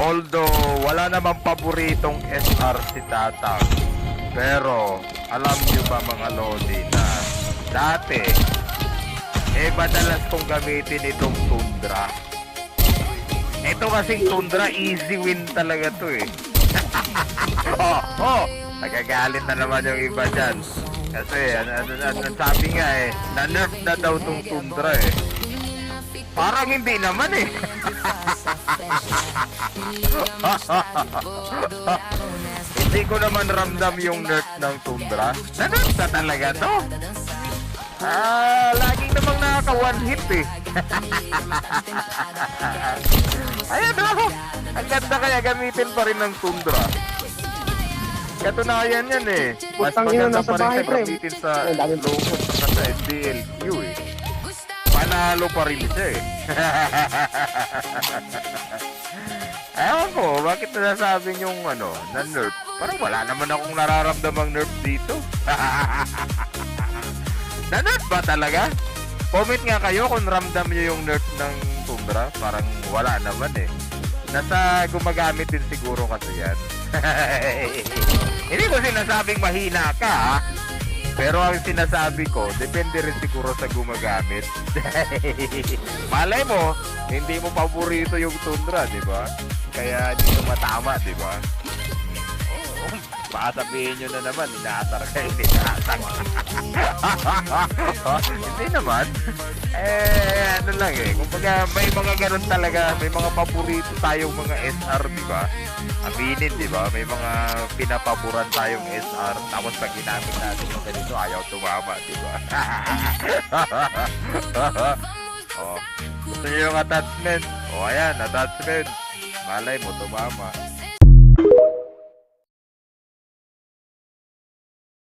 Although, wala namang paboritong SR si Tatang. Pero, alam nyo ba mga lodi na dati, madalas kong gamitin itong Tundra. Ito kasing Tundra, easy win talaga to eh. Nagagalit na naman yung iba dyan. Kasi, sabi nga eh, na-nerf na daw tong Tundra eh. Parang hindi naman eh. Hindi ko naman ramdam yung nerf ng Tundra. Na-nerf na talaga to. Laging namang nakaka-one hit eh. Ayan ako. Ang ganda kaya gamitin pa rin ng Tundra. Katunayan yan eh. Mas Putang ina, maganda nasa pa rin bahay, siya pre. gamitin sa Ay, dami pa. local at sa SDLQ eh. Panalo pa rin siya eh. Ewan ko, bakit nasasabing yung na-nerf? Parang wala naman akong nararamdamang nerf dito. Na-nerf ba talaga? Comment nga kayo kung ramdam nyo yung nerf ng Tundra. Parang wala naman eh. Nasa gumagamit din siguro kasi yan. Hindi ko sinasabing mahina ka ha? Pero ang sinasabi ko, depende rin siguro sa gumagamit. Malay mo, hindi mo paborito yung Tundra, di ba? Kaya hindi mo matama, di ba? Baka sabihin nyo na naman, inaasar kayo, inaasar. Hindi naman. Ano lang eh. Kumbaga, may mga ganun talaga. May mga paborito tayong mga SR, di ba? Aminin, di ba? May mga pinapaboran tayong SR. Tapos pag ginamit natin yung ganito, ayaw tumama, di ba? Gusto nyo yung attachment? Ayan, attachment. Malay mo, tumama.